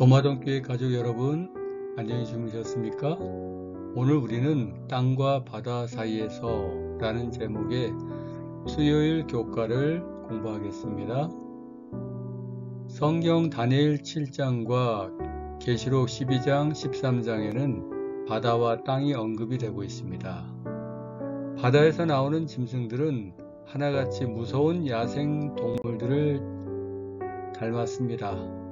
도마동교회 가족 여러분, 안녕히 주무셨습니까? 오늘 우리는 땅과 바다 사이에서 라는 제목의 수요일 교과를 공부하겠습니다. 성경 다니엘 7장과 계시록 12장, 13장에는 바다와 땅이 언급이 되고 있습니다. 바다에서 나오는 짐승들은 하나같이 무서운 야생 동물들을 닮았습니다.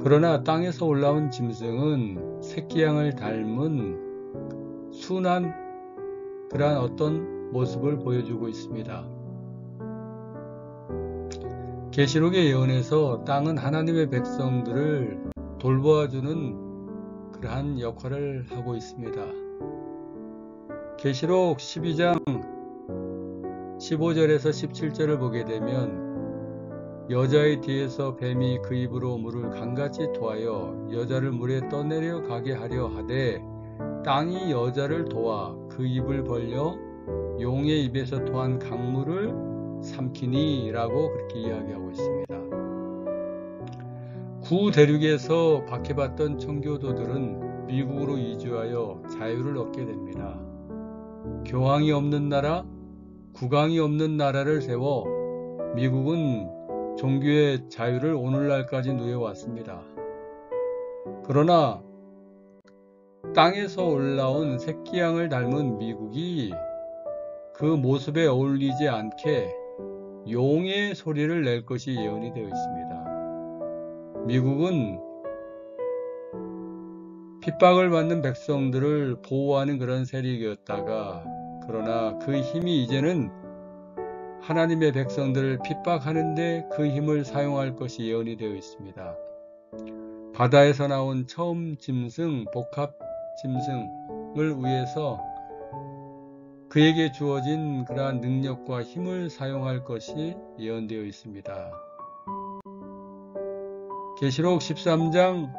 그러나 땅에서 올라온 짐승은 새끼양을 닮은 순한 그러한 어떤 모습을 보여주고 있습니다. 계시록의 예언에서 땅은 하나님의 백성들을 돌보아주는 그러한 역할을 하고 있습니다. 계시록 12장 15절에서 17절을 보게 되면 여자의 뒤에서 뱀이 그 입으로 물을 강같이 토하여 여자를 물에 떠내려 가게 하려 하되 땅이 여자를 도와 그 입을 벌려 용의 입에서 토한 강물을 삼키니 라고 그렇게 이야기하고 있습니다. 구대륙에서 박해받던 청교도들은 미국으로 이주하여 자유를 얻게 됩니다. 교황이 없는 나라, 국왕이 없는 나라를 세워 미국은 종교의 자유를 오늘날까지 누려왔습니다. 그러나 땅에서 올라온 새끼양을 닮은 미국이 그 모습에 어울리지 않게 용의 소리를 낼 것이 예언이 되어 있습니다. 미국은 핍박을 받는 백성들을 보호하는 그런 세력이었다가 그러나 그 힘이 이제는 하나님의 백성들을 핍박하는데 그 힘을 사용할 것이 예언이 되어 있습니다. 바다에서 나온 처음 짐승, 복합 짐승을 위해서 그에게 주어진 그러한 능력과 힘을 사용할 것이 예언되어 있습니다. 계시록 13장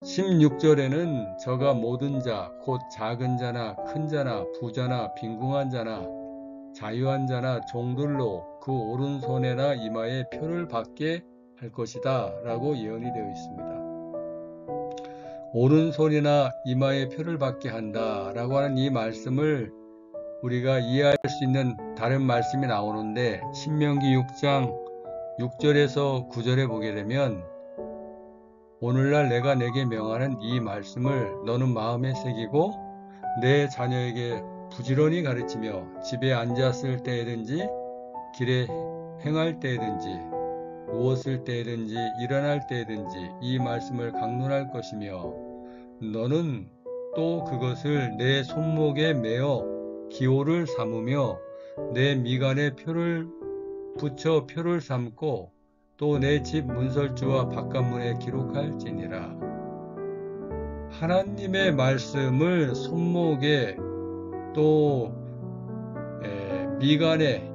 16절에는 저가 모든 자, 곧 작은 자나 큰 자나 부자나 빈궁한 자나 자유한 자나 종들로 그 오른손에나 이마에 표를 받게 할 것이다 라고 예언이 되어 있습니다. 오른손이나 이마에 표를 받게 한다 라고 하는 이 말씀을 우리가 이해할 수 있는 다른 말씀이 나오는데 신명기 6장 6절에서 9절에 보게 되면 오늘날 내가 내게 명하는 이 말씀을 너는 마음에 새기고 내 자녀에게 부지런히 가르치며 집에 앉았을 때든지 길에 행할 때든지 누웠을 때든지 일어날 때든지 이 말씀을 강론할 것이며 너는 또 그것을 내 손목에 매어 기호를 삼으며 내 미간에 표를 붙여 표를 삼고 또 내 집 문설주와 바깥문에 기록할지니라. 하나님의 말씀을 손목에 또 미간에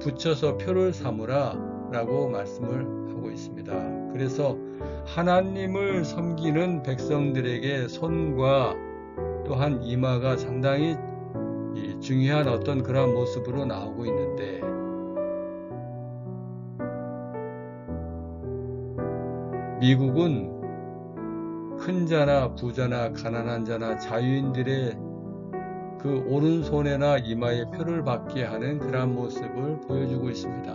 붙여서 표를 삼으라 라고 말씀을 하고 있습니다. 그래서 하나님을 섬기는 백성들에게 손과 또한 이마가 상당히 중요한 어떤 그런 모습으로 나오고 있는데 미국은 큰 자나 부자나 가난한 자나 자유인들의 그 오른손에나 이마에 표를 받게 하는 그러한 모습을 보여주고 있습니다.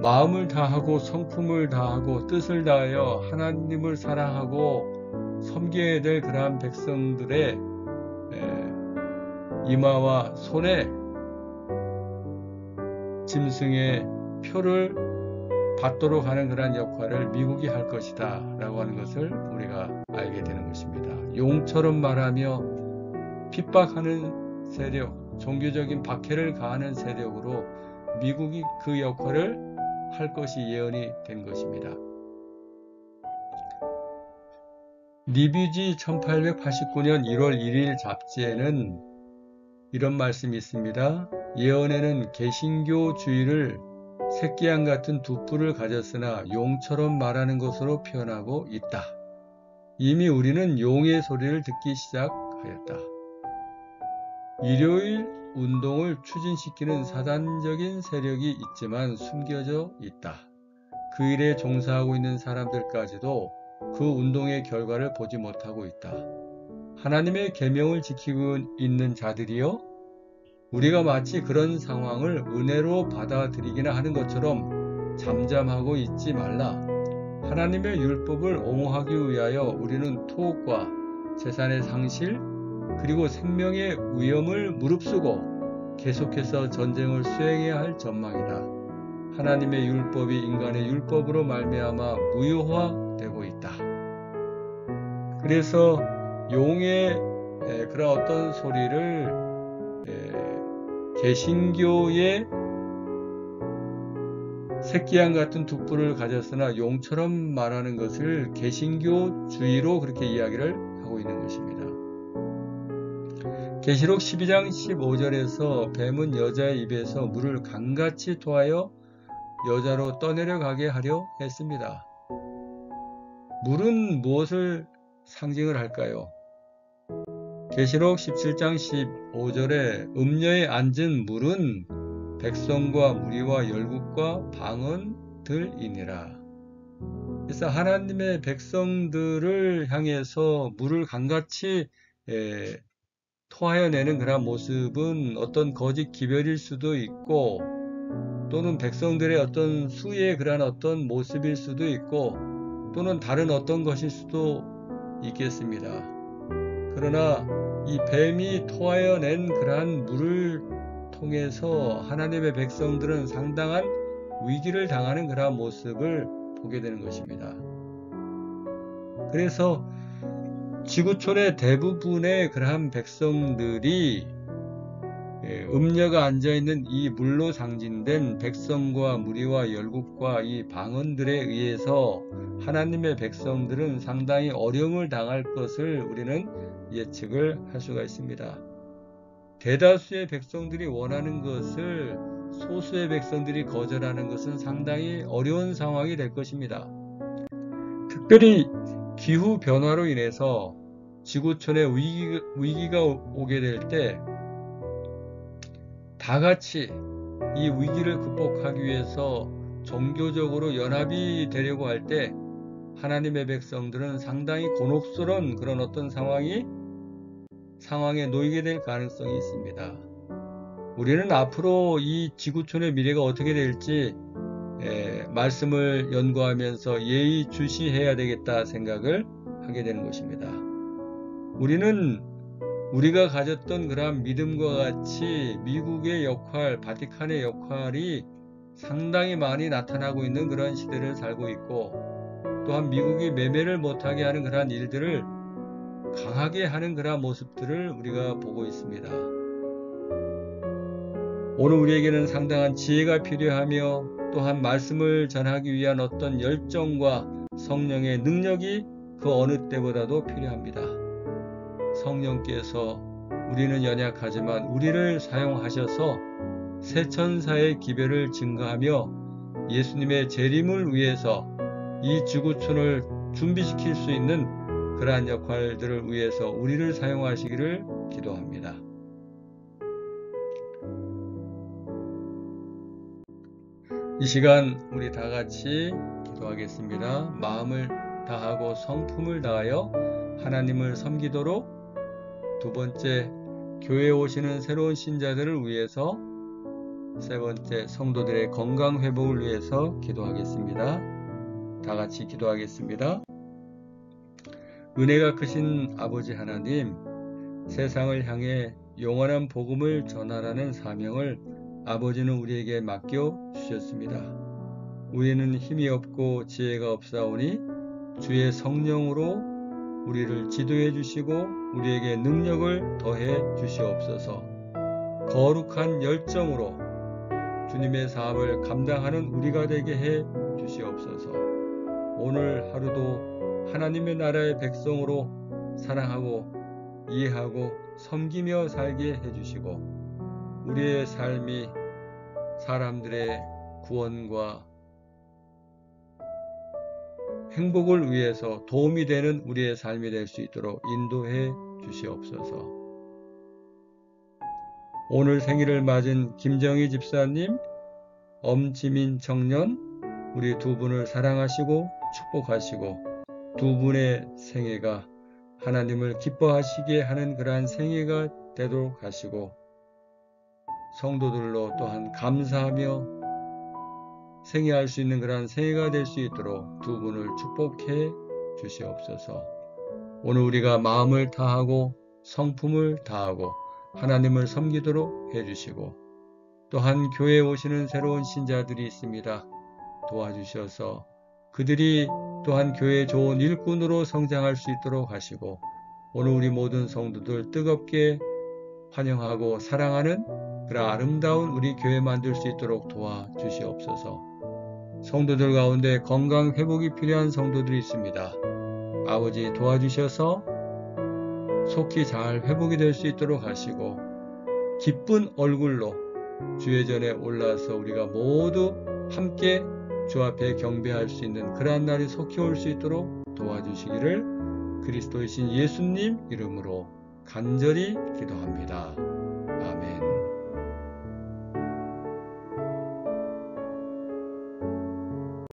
마음을 다하고 성품을 다하고 뜻을 다하여 하나님을 사랑하고 섬겨야 될 그러한 백성들의 이마와 손에 짐승의 표를 받도록 하는 그러한 역할을 미국이 할 것이다 라고 하는 것을 우리가 알게 되는 것입니다. 용처럼 말하며 핍박하는 세력, 종교적인 박해를 가하는 세력으로 미국이 그 역할을 할 것이 예언이 된 것입니다. 리뷰지 1889년 1월 1일 잡지에는 이런 말씀이 있습니다. 예언에는 개신교주의를 새끼양 같은 두 뿔을 가졌으나 용처럼 말하는 것으로 표현하고 있다. 이미 우리는 용의 소리를 듣기 시작하였다. 일요일 운동을 추진시키는 사단적인 세력이 있지만 숨겨져 있다. 그 일에 종사하고 있는 사람들까지도 그 운동의 결과를 보지 못하고 있다. 하나님의 계명을 지키고 있는 자들이요, 우리가 마치 그런 상황을 은혜로 받아들이기나 하는 것처럼 잠잠하고 있지 말라. 하나님의 율법을 옹호하기 위하여 우리는 토옥과 재산의 상실 그리고 생명의 위험을 무릅쓰고 계속해서 전쟁을 수행해야 할 전망이다. 하나님의 율법이 인간의 율법으로 말미암아 무효화되고 있다. 그래서 용의 그런 어떤 소리를 개신교의 새끼양 같은 둑불을 가졌으나 용처럼 말하는 것을 개신교주의로 그렇게 이야기를 하고 있는 것입니다. 계시록 12장 15절에서 뱀은 여자의 입에서 물을 강같이 토하여 여자로 떠내려가게 하려 했습니다. 물은 무엇을 상징을 할까요? 계시록 17장 15절에 음녀에 앉은 물은 백성과 무리와 열국과 방언들이니라. 그래서 하나님의 백성들을 향해서 물을 강같이 토하여내는 그런 모습은 어떤 거짓 기별일 수도 있고, 또는 백성들의 어떤 수의 그런 어떤 모습일 수도 있고, 또는 다른 어떤 것일 수도 있겠습니다. 그러나 이 뱀이 토하여낸 그러한 물을 통해서 하나님의 백성들은 상당한 위기를 당하는 그러한 모습을 보게 되는 것입니다. 그래서 지구촌의 대부분의 그러한 백성들이 음녀가 앉아있는 이 물로 상징된 백성과 무리와 열국과 이 방언들에 의해서 하나님의 백성들은 상당히 어려움을 당할 것을 우리는 예측을 할 수가 있습니다. 대다수의 백성들이 원하는 것을 소수의 백성들이 거절하는 것은 상당히 어려운 상황이 될 것입니다. 특별히 기후 변화로 인해서 지구촌에 위기가 오게 될 때 다 같이 이 위기를 극복하기 위해서 종교적으로 연합이 되려고 할 때 하나님의 백성들은 상당히 곤혹스러운 그런 어떤 상황에 놓이게 될 가능성이 있습니다. 우리는 앞으로 이 지구촌의 미래가 어떻게 될지 말씀을 연구하면서 예의주시해야 되겠다 생각을 하게 되는 것입니다. 우리는 우리가 가졌던 그러한 믿음과 같이 미국의 역할, 바티칸의 역할이 상당히 많이 나타나고 있는 그런 시대를 살고 있고, 또한 미국이 매매를 못하게 하는 그러한 일들을 강하게 하는 그러한 모습들을 우리가 보고 있습니다. 오늘 우리에게는 상당한 지혜가 필요하며 또한 말씀을 전하기 위한 어떤 열정과 성령의 능력이 그 어느 때보다도 필요합니다. 성령께서 우리는 연약하지만 우리를 사용하셔서 새천사의 기별을 증거하며 예수님의 재림을 위해서 이 지구촌을 준비시킬 수 있는 그러한 역할들을 위해서 우리를 사용하시기를 기도합니다. 이 시간 우리 다 같이 기도하겠습니다. 마음을 다하고 성품을 다하여 하나님을 섬기도록, 두 번째, 교회에 오시는 새로운 신자들을 위해서, 세 번째, 성도들의 건강 회복을 위해서 기도하겠습니다. 다 같이 기도하겠습니다. 은혜가 크신 아버지 하나님, 세상을 향해 영원한 복음을 전하라는 사명을 아버지는 우리에게 맡겨 주셨습니다. 우리는 힘이 없고 지혜가 없사오니 주의 성령으로 우리를 지도해 주시고 우리에게 능력을 더해 주시옵소서. 거룩한 열정으로 주님의 사업을 감당하는 우리가 되게 해 주시옵소서. 오늘 하루도 하나님의 나라의 백성으로 사랑하고 이해하고 섬기며 살게 해주시고, 우리의 삶이 사람들의 구원과 행복을 위해서 도움이 되는 우리의 삶이 될 수 있도록 인도해 주시옵소서. 오늘 생일을 맞은 김정희 집사님, 엄지민 청년, 우리 두 분을 사랑하시고 축복하시고 두 분의 생애가 하나님을 기뻐하시게 하는 그러한 생애가 되도록 하시고 성도들로 또한 감사하며 생애할 수 있는 그러한 생애가 될 수 있도록 두 분을 축복해 주시옵소서. 오늘 우리가 마음을 다하고 성품을 다하고 하나님을 섬기도록 해주시고 또한 교회에 오시는 새로운 신자들이 있습니다. 도와주셔서 그들이 또한 교회의 좋은 일꾼으로 성장할 수 있도록 하시고 오늘 우리 모든 성도들 뜨겁게 환영하고 사랑하는 그런 아름다운 우리 교회 만들 수 있도록 도와주시옵소서. 성도들 가운데 건강 회복이 필요한 성도들이 있습니다. 아버지 도와주셔서 속히 잘 회복이 될 수 있도록 하시고 기쁜 얼굴로 주의 전에 올라서 우리가 모두 함께 주 앞에 경배할 수 있는 그러한 날이 속히 올 수 있도록 도와주시기를 그리스도이신 예수님 이름으로 간절히 기도합니다. 아멘.